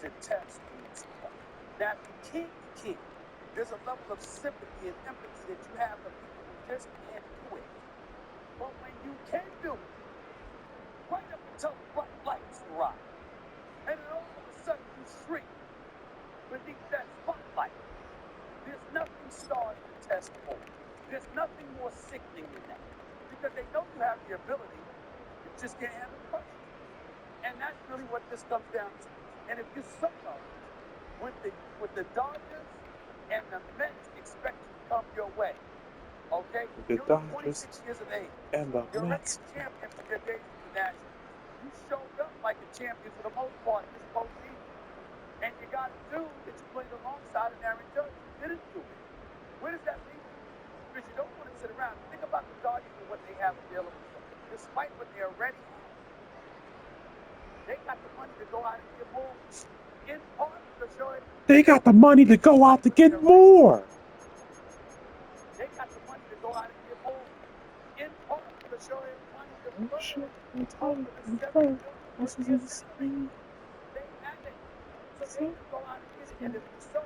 to test who's what. Now, if you can't, there's a level of sympathy and empathy that you have for people who just can't do it. But when you can do it, right up until bright lights arrive, and then all of a sudden you shrink beneath that spotlight, there's nothing stars to test for. There's nothing more sickening than that. Because they know you have the ability, you just can't handle the pressure. And that's really what this comes down to. And if you solo with the Dodgers and the Mets expect you to come your way, okay? The You're Dodgers 26 years of age. and the You're already Mets. a champion for your days in the Nationals. You showed up like a champion for the most part this postseason. And you got a dude that you played alongside in Aaron Judge who didn't do it. Where does that leave you? Because you don't want to sit around. Think about the Dodgers and what they have available to them. Despite what they already have, they got the money to go out and get more. In part because they got the money to go out to get more. They got the money to go out and get more. In part because you're money to Oh shit, it's over hard. the 7 This is billion. insane. They have it. So they can go out and get it. And if you so,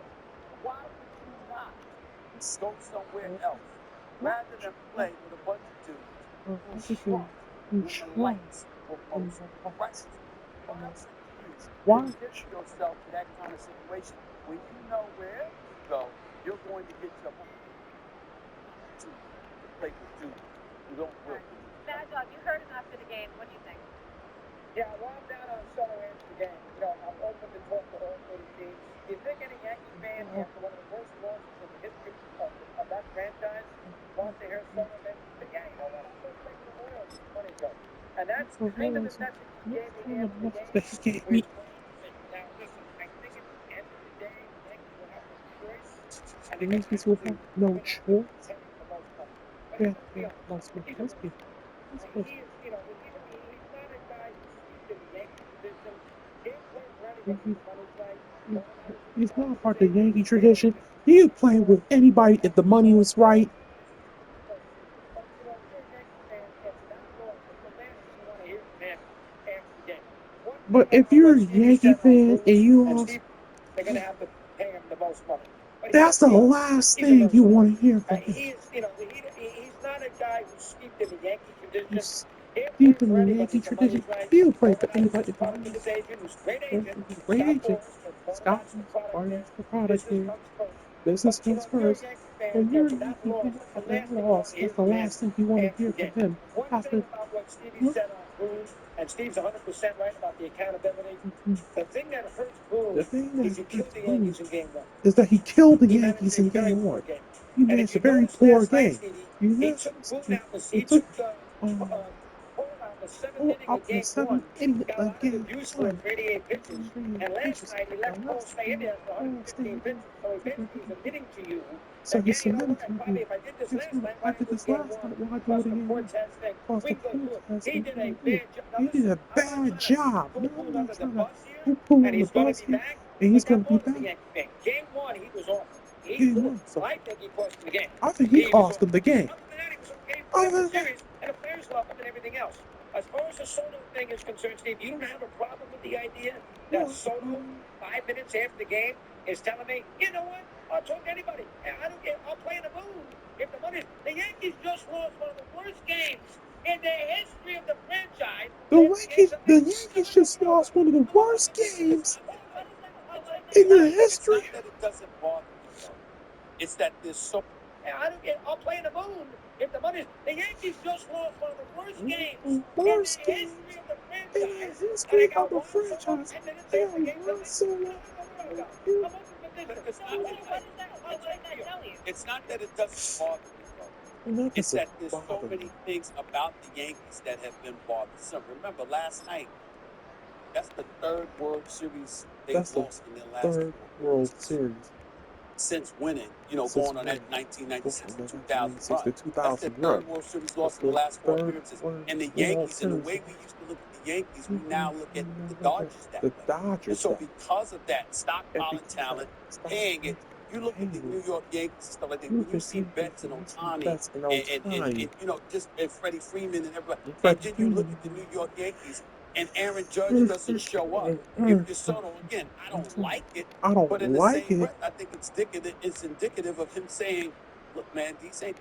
why would you not go somewhere else rather than play with a bunch of dudes whose lights will most bright? Why would you get yourself to that kind of situation when you know wherever you go, you're going to get your opportunity to play with dudes who don't work for you. Mad Dog, you heard enough for the game. What do you think? Yeah, while I'm down on solo ends the game, I'm open to talk to all 30 teams. Do you think any Yankee fan, after one of the worst losses in the history of that franchise, wants to hear solo ends the game? I want to take the Royals money go. And that's kind of the message he gave me after the game. Now, listen, I think at the end of the day, the Yankees will have no choice. The Yankees will have no choice. Yeah, must be. He's not a guy who's in the Yankee tradition. Can't play for anybody if the money's right. He's not part of the Yankee tradition. He could play with anybody if the money was right. But if you're a Yankee fan and you lost, they're going to have to pay him the most money. that's the last thing you want to hear from him. He's not a guy who's steeped in the Yankee tradition. He's deep in the Yankee tradition. He'll play for anybody if the money is right. Great agent. Scott finance the product here. Business comes first. When you're a Yankee fan after that loss, that's the last thing you want to hear from him. After and Steve's 100% right about the accountability. The thing that hurts Boone is he killed the Yankees in game 1. Is that he killed the Yankees in game 1. He managed a very poor game. He took Boone out the up the 7th inning of game 1. 38 pitches. And last night he let Cole stay in there for 115 pitches. So he basically is admitting to you. So he's submitting to you. If I did this last night, I did this last night. Why do it again? Plus the test. He did a bad job. He did a bad job. No, I'm not trying to pull on the bus here. And he's going to be back. Game 1, he was awesome. So I think he cost the game. I think he cost him the game. Other than that, and the players love him and everything else. As far as the Soto thing is concerned, Steve, you don't have a problem with the idea that Soto, 5 minutes after the game, is telling me, you know what? I'll talk to anybody. I don't care. I'll play in the moon. If the money, the Yankees just lost one of the worst games in the history of the franchise. The Yankees just lost one of the worst games in the history. It's not that it doesn't bother me, though. It's that there's so. I don't care. I'll play in the moon. If the money, the Yankees just lost one of the worst games in the history of the franchise. It's not that it doesn't bother me, though. It's that there's so many things about the Yankees that have been bothersome. Remember, last night, that's the 3rd World Series they've lost in their last 3rd World Series. Since winning, going on that 1996 to 2000 run. That's the 3rd World Series loss in the last 4 appearances. And the Yankees, and the way we used to look at the Yankees, we now look at the Dodgers that way. And so because of that, stockpiling talent, paying it, you look at the New York Yankees and stuff like that, when you see Betts and Ohtani, and just Freddie Freeman and everybody, and then you look at the New York Yankees, and Aaron Judge doesn't show up. If DeSoto, again, I don't like it, but in the same breath, I think it's indicative of him saying, look, man, these ain't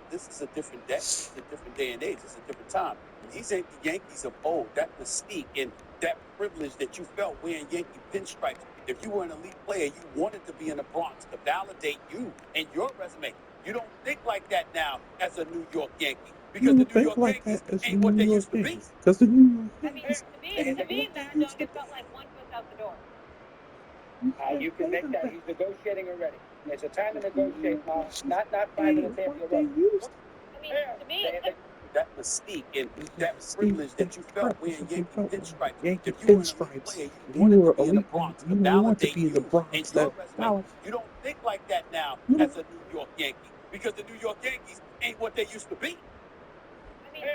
this is a different day. It's a different day and age. It's a different time. These ain't the Yankees of old. That mystique and that privilege that you felt wearing Yankee pinstripes. If you were an elite player, you wanted to be in the Bronx to validate you and your resume. You don't think like that now as a New York Yankee. Because the New York Yankees ain't what they used to be. Because the New York Yankees. I mean, to me, Mad Dog, it felt like one foot out the door. You can make that. He's negotiating already. It's a time to negotiate, Ma. Not 5 minutes after you run. I mean, to me, that mystique and that privilege that you felt wearing Yankee pinstripes. Yankee If you were an elite player, you wanted to be in the Bronx to validate you and your resume. You don't think like that now as a New York Yankee. Because the New York Yankees ain't what they used to be. I mean,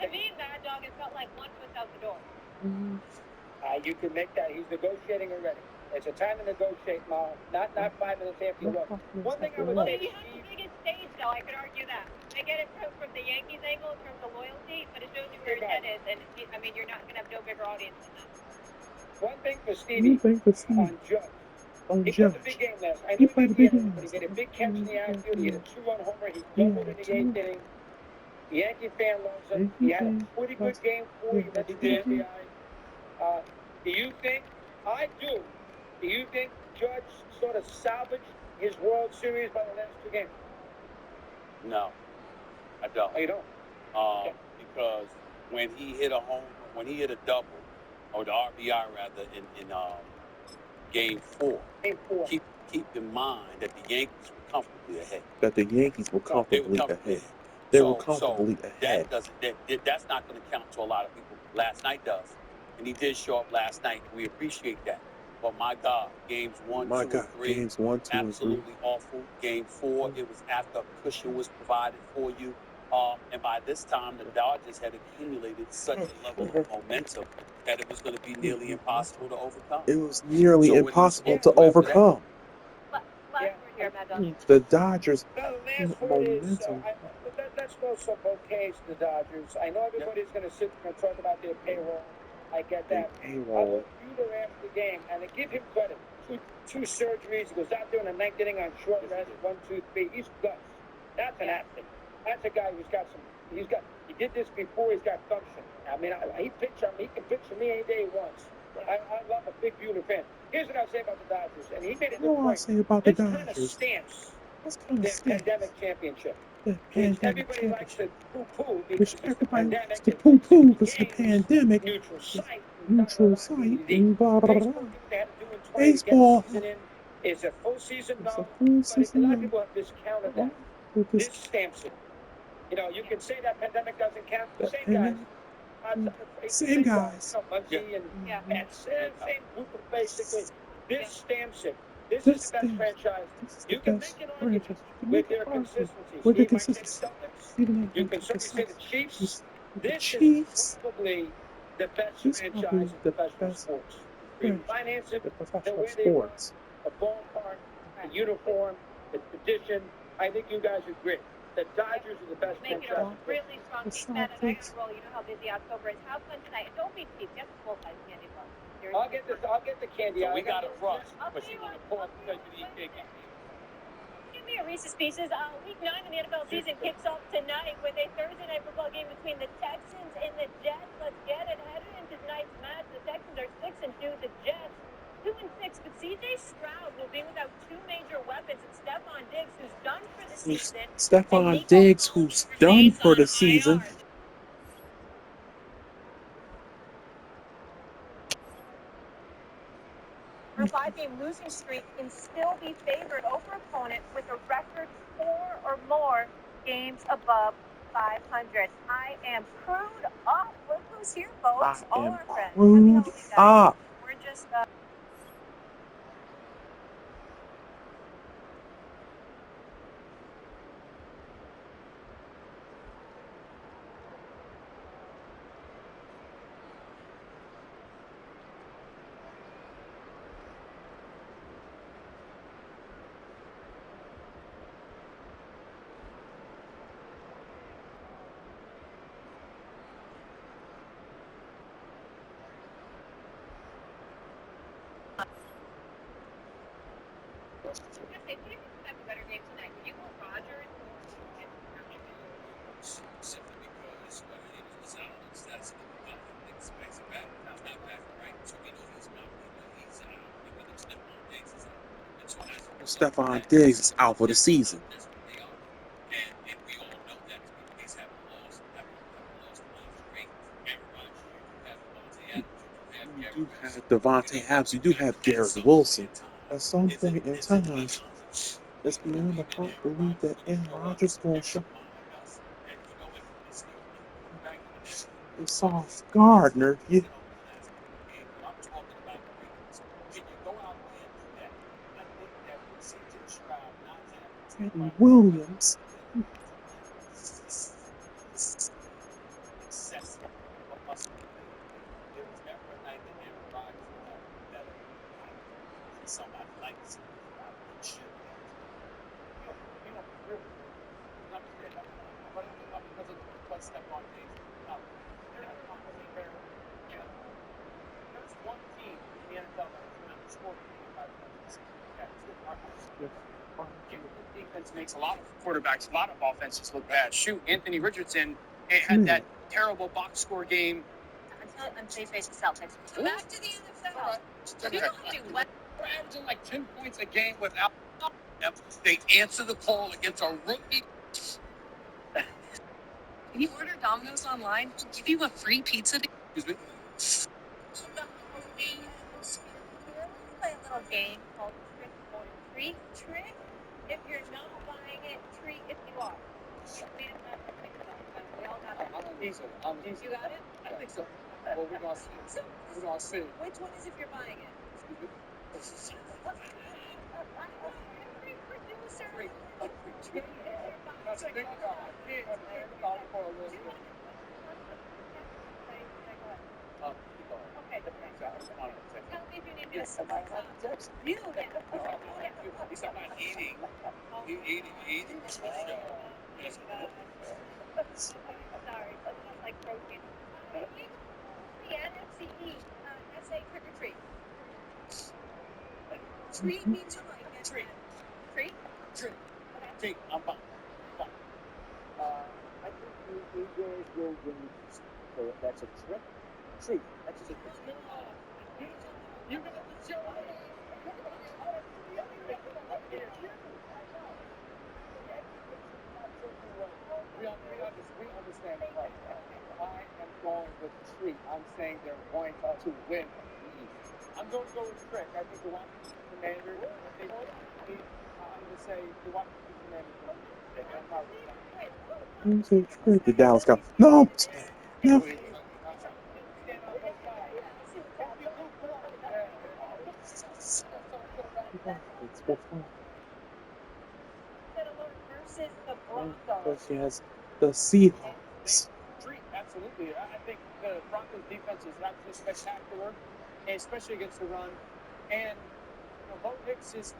to me, Mad Dog, it felt like one foot out the door. You can make that. He's negotiating already. It's a time to negotiate, Ma. Not 5 minutes after you run. One thing I would say, he has the biggest stage, though. I could argue that. I get it from the Yankees angle in terms of loyalty, but it shows you where his head is, and I mean, you're not gonna have no bigger audience than that. One thing for Stevie on Judge. He played a big game last night. I know he didn't get it, but he made a big catch in the outfield. He hit a 2-run homer. He doubled in the 8th inning. The Yankee fan loves him. He had a pretty good game for you. He led the RBI. Do you think? I do. Do you think Judge sort of salvaged his World Series by the last 2 games? No, I don't. Oh, you don't? Okay. Because when he hit a double, or the RBI rather, in Game 4. Keep in mind that the Yankees were comfortably ahead. They were comfortably ahead. That's not going to count to a lot of people. Last night does. And he did show up last night. We appreciate that. But my God, games 1, 2, and 3, absolutely awful. Game 4, it was after a cushion was provided for you. And by this time, the Dodgers had accumulated such a level of momentum that it was going to be nearly impossible to overcome. It was nearly impossible to overcome. The Dodgers. Momentum. Let's throw some bouquets to the Dodgers. I know everybody's going to sit there and talk about their payroll. I get that. I want you to after the game and to give him credit. Two surgeries. He goes out there in the 9th inning on short rest. 1, 2, 3. He's guts. That's an athlete. That's a guy who's got some. He did this before. He's got function. I mean, he can pitch for me any day he wants. I love a big, beautiful fan. Here's what I'll say about the Dodgers, and he made it the point. This kind of stamps their pandemic championship. Everybody likes to poo-poo because it's the pandemic. Neutral site. Baseball. It's a full season, no. But a lot of people have discounted that. This stamps it. You know, you can say that pandemic doesn't count. Same guys. Muncie and same group of basically. This stamps it. This is the best franchise. You can make an argument with their consistency. Steve might say the Celtics. You can certainly say the Chiefs. This is probably the best franchise in professional sports. You finance it the way they want, a ballpark, a uniform, the tradition. I think you guys agree. The Dodgers are the best franchise. Make it a really strong team, man, and I gotta roll. You know how busy October is. Have fun tonight. And don't be cheap. Get the full-size candy bar. I'll get the candy. So we got a rush, but you want to pull up because you need cake. Give me a Reese's Pieces. Week 9 of the NFL season kicks off tonight with a Thursday night football game between the Texans and the Jets. Let's get it. Headed into tonight's match, the Texans are 6-2. The Jets 2-6. But C.J. Stroud will be without 2 major weapons. It's Stephon Diggs, who's done for the season. Stephon Diggs, who's done for the season. Her 5-game losing streak can still be favored over opponent with a record 4 or more games above 500. I am crewed up. Look who's here, folks. All our friends. Crewed up. We're just They did have a better game tonight. You want Rodgers? Simply because listen, I don't know the status of the niggas back. He's not back, right? So we know he's out. He's out. And we know Stephon Diggs is out. And so as a result, Stephon Diggs is out for the season. That's what they are. And we all know that to be the case. Having lost Andre, Aaron Rodgers, you do have Devontae Adams, you do have Garrett Wilson. At some point in time, it's beyond the heart belief that Aaron Rodgers is going to show. Sauce Gardner, I'm talking about greatness. Can you go out there and do that? I think that with CJ Stroud not having Teddy Williams. excessive of us. There was never a night that Aaron Rodgers would have a better night than somebody like CJ Stroud. It should have. Really. Not because of the plus Stephon Diggs. There's one team in the NFL that has not scored 25 points. Defense makes a lot of quarterbacks, a lot of offenses look bad. Shoot, Anthony Richardson had that terrible box score game. Unsafe face Celtics. Back to the NFL. You don't do what? We're averaging like 10 points a game without them. They answer the call against a rookie. Can you order Domino's online? We'll give you a free pizza. Excuse me? Play a little game called Trick or Treat. Trick if you're not buying it, treat if you are. We all got it. You got it? I think so. Well, we're going to see. We're going to see. Which one is if you're buying it? That's a big guy. Okay. Tell me if you need me to you. He's talking about eating. Eating. Yes. Sorry, that's like protein. The NFC East, SA trick or treat. Treat means you like it. Treat. Treat? Treat. Treat. I'm fine. I think the Eagles will win. So that's a trick. Treat. That's just a trick. You're going to show we understand the play. I am going with treat. I'm saying they're going to win. I'm going to go with trick. I think the Washington Commanders, I'm going to say the Washington Commanders. The Dallas Cowboys. No. She has the Seahawks. Absolutely. I think the Broncos defense is absolutely spectacular, especially against the run. And Bo Nix is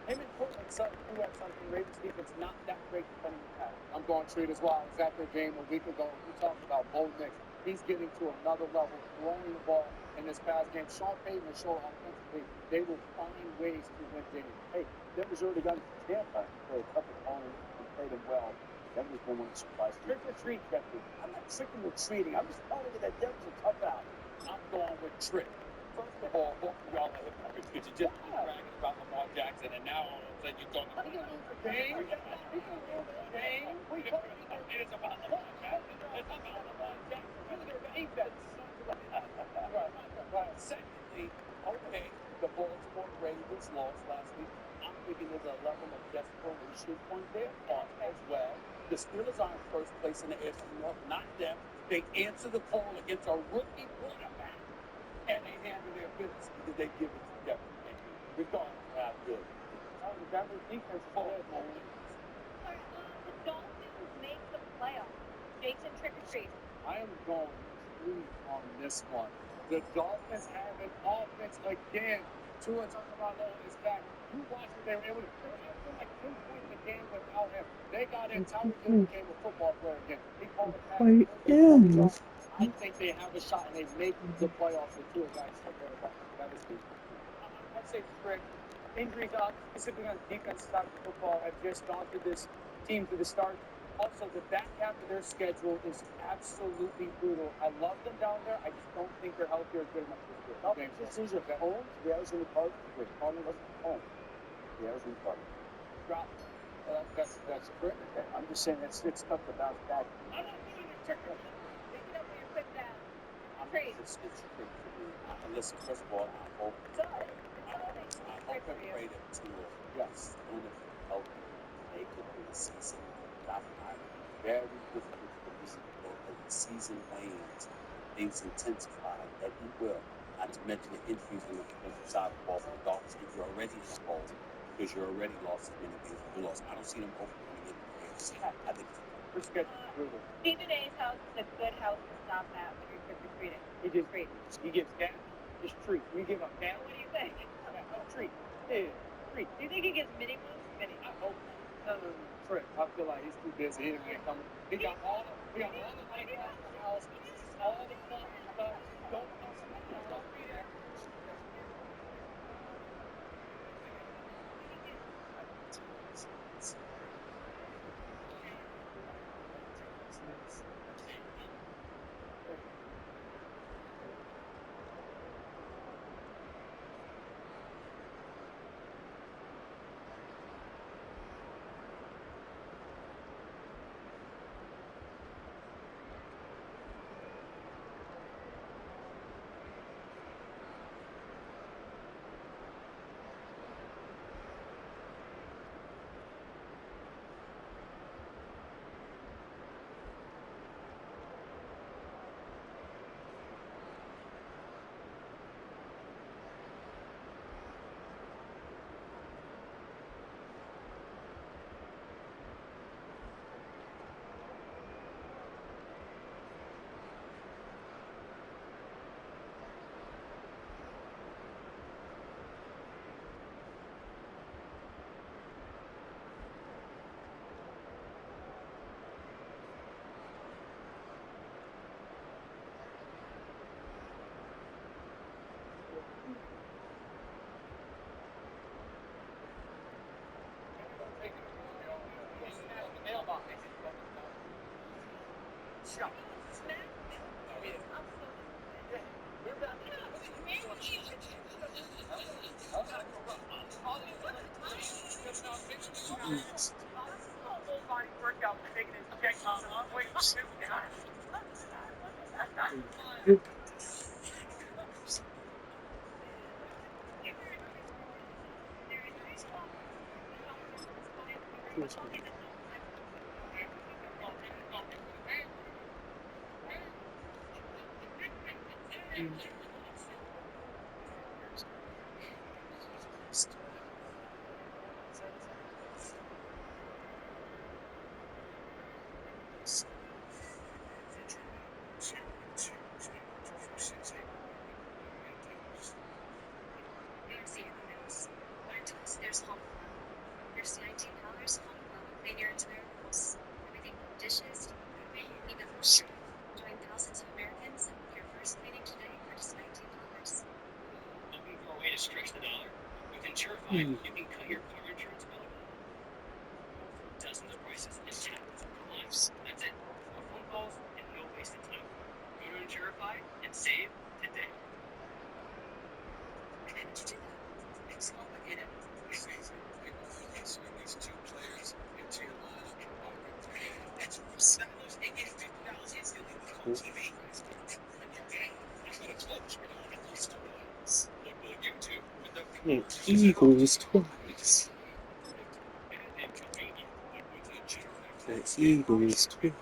him and Portland Sutton, who have something. Ravens defense not that great defending the pass. I'm going treat as well. I was at their game a week ago. We talked about Bo Nix. He's getting to another level, throwing the ball in this past game. Sean Payton will show offensively they will find ways to win games. Hey, Denver's already gotten to Tampa for a couple of opponent and played them well. Denver's been one of the surprises. Trick or treat, Jeffrey. I'm not tricking or treating. I'm just telling you that Denver's a tough out. I'm going with trick. First of all, both of y'all are hypocrites because you just bragging about Lamar Jackson, and now all of a sudden you're talking about the game. It is about Lamar Jackson. It's about Lamar Jackson. Look at the defense. Right. Secondly, okay, the Baltimore Ravens lost last week. I'm thinking there's a level of desperation on their part as well. The Steelers are in first place in the AFC North, not them. They answer the call against a rookie quarterback, and they handle their business because they give it to Jeffrey, regardless of how good. The Denver defense is all The Dolphins make the playoffs. Jason, trick or treat. I am going treat on this one. The Dolphins have an offense again. Tua Tagovailoa is back. You watch what they were able to do. Like 10 points a game without him. They got in. Tyreek Hill became a football player again. He called it pass. I think they have a shot and they make the playoffs with Tua back. That is good. I'll say Trick. Injuries, specifically on the defensive side of football, have just gone through this team through the start. Also, the back half of their schedule is absolutely brutal. I love them down there. I just don't think they're healthy or good enough this year. Now, this is your home, the Arizona Cardinals. The Cardinals home. The Arizona Cardinals. Drop. That's correct. Okay. I'm just saying it's tough to bounce back. I'm not doing it, Trick. Pick it up when you're put down. Trade. It's tricky for me. Listen, first of all, I hope It's all and pray that Tua is going to be healthy and make it through the season. I'm very difficult to believe that as the season wanes, things intensify, that he will. Not to mention the injuries on the defensive side of the ball for the Dolphins, and you're already in a hole because you're already lost as many games as you lost. I don't see them opening again in the AFC. I think Their schedule is brutal. Stephen A's house is a good house to stop at when you're trick-or-treating. He just he gives cash, just treat. We give up cash. What do you think? Treat. Yeah, treat. Do you think he gets mini moves? Mini. I hope not. No. Trick. I feel like he's too busy. He didn't get coming. He got all the money out of the house, all the fun stuff. Don't be there. Full body workout, taking injections and I'm waiting for him. There's home alone. There's $19 home alone. Clean your entire house. Everything from dishes to even washing. Join thousands of Americans and with your first cleaning today for just $19. Looking for a way to stretch the dollar? With Insurify, you can cut your car insurance bill. Dozens of prices and tap for lives. That's it. No phone calls and no wasted time. Go to Insurify and save today. How did you do that? It's complicated. So these two players into your lineup. That's worse. That was $50 instantly with Cold TV. That's what it's close. We're not at least like YouTube without the Eagles twice. The Eagles twice.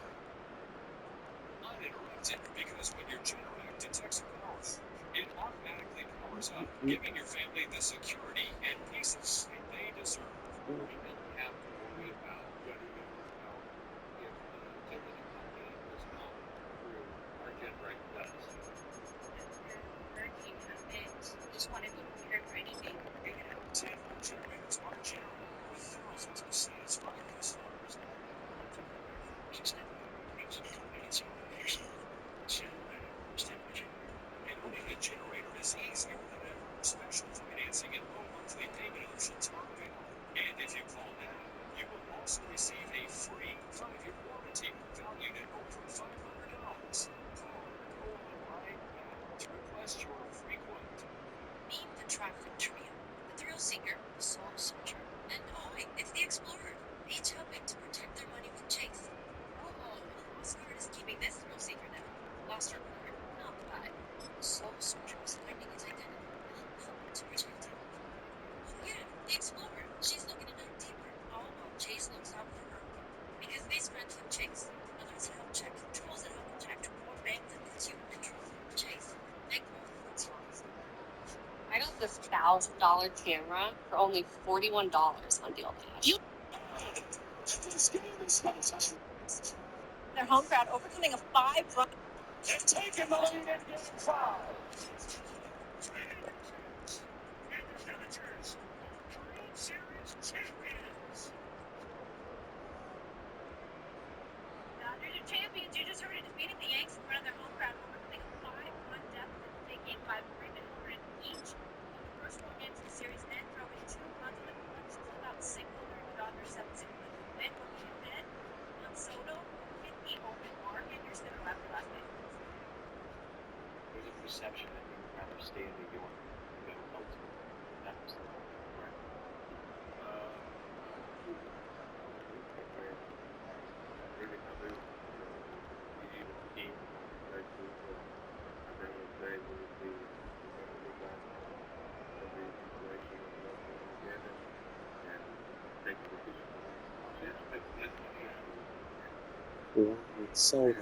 Uninterrupted because when your Generac detects a call, it automatically powers up, giving your family the security and peace of sleep they deserve. You don't have to worry about getting it out if the utility company does not through our Generac does. Hurricane happened. Just wanted to be prepared for anything. You can have 10 generators on Generac with thousands of satisfied customers. And owning a generator is easier than ever, especially for an financing and low monthly payment options are available. And if you call now, you will also receive a free 5-year warranty valued at over $500. Call or go online now to request your free quote. Meet the trifling trio: the thrill seeker, the soul searcher, and oh wait, it's the explorer. Each helping to protect their money with Chase. Oh, the Lost Guard is keeping this thrill seeker down. Lost her card, not the guy. The soul searcher is finding his identity and helping to protect him. Oh yeah, the explorer. She's looking to dive deeper. All while Chase looks out for her. Because these friends with Chase are those that help check controls that help protect more bank than puts you in control. Chase, make more foods lost. I got this $1,000 camera for only $41 on Deal Dash. Their home crowd overcoming a 5-run. And taking the lead in game 5. World Series champions. Dodgers are champions. You just heard it, defeating the Yanks in front of their home crowd, overcoming a 5-1 deficit to take game 5. Freeman over in each of the first 4 games of the series, then throwing 2 runs on the clutch without single during the Dodgers 7-6 win. Then looking ahead on Soto, who hit the open market. Your center after last night. There's a perception that you would rather stay in New York than go elsewhere. That was correct. Juan Soto.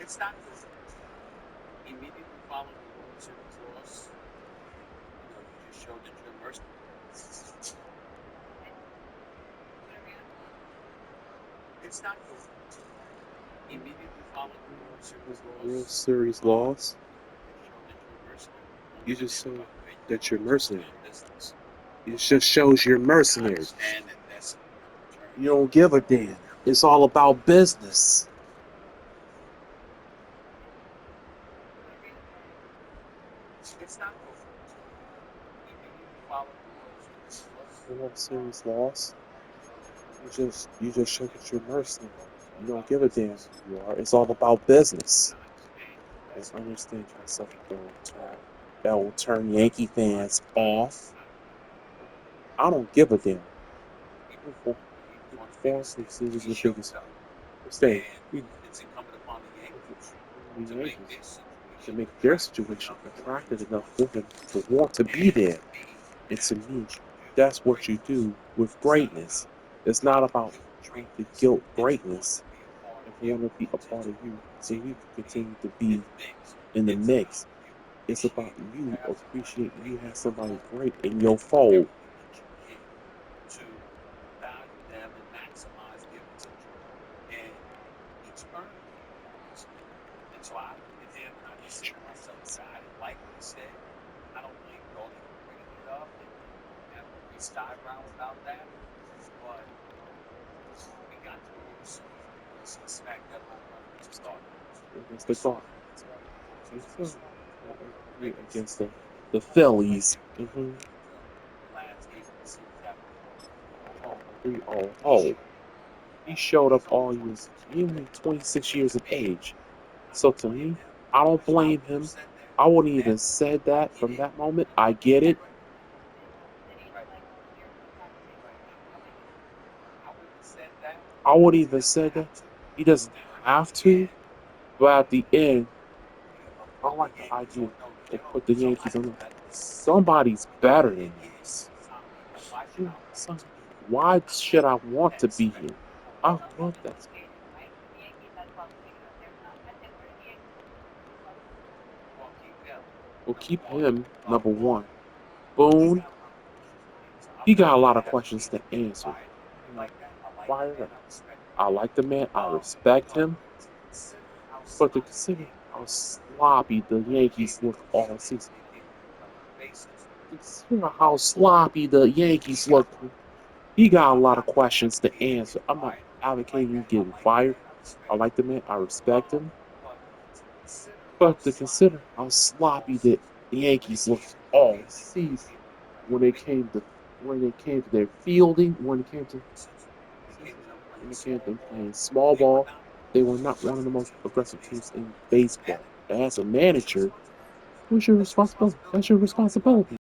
It's not good. Immediately following the World Series loss, you just showed that you're merciful. It's not good. Immediately following the World Series loss, World Series loss. You just showed that you're mercenary. It just shows you're mercenary. You don't give a damn. It's all about business. It's not good. Immediately following the World Series loss. You just show that you're mercenary. You don't give a damn who you are. It's all about business. And understand yourself that will turn Yankee fans off. I don't give a damn. Fourth series the biggest mistake. It's incumbent upon the Yankees to make their situation attractive enough for them to want to be there. And to me, that's what you do with greatness. It's not about trying to guilt greatness if they want to be a part of you so you can continue to be in the mix. It's about you appreciating you have somebody great in your fold. to value them and maximize their potential. And each earned it. And so I look at him and I just say to myself, I didn't like what he said. I don't blame Goldie for bringing it up and having a side round about that. But we got to the World Series. He smacked that home run against the Cardinals. Against the Cardinals. Against the Phillies. Mm-hmm. Last game of the series Oh. He showed up all years, even 26 years of age. So to me, I don't blame him. I wouldn't even said that from that moment. I get it. I wouldn't even said that. He doesn't have to. But at the end, I like the idea to put the Yankees on. Somebody's better than this. Why should I want to be here? I love that. Well, keep him number one. Boone, he got a lot of questions to answer. Fire up. I like the man. I respect him. But to consider how sloppy the Yankees look all season. Consider how sloppy the Yankees look. He got a lot of questions to answer. I'm not advocating getting fired. I like the man. I respect him. But to consider how sloppy the Yankees looked all season when it came to their fielding, when it came to them playing small ball, they were not one of the most aggressive teams in baseball. As a manager, what's your responsibility? That's your responsibility.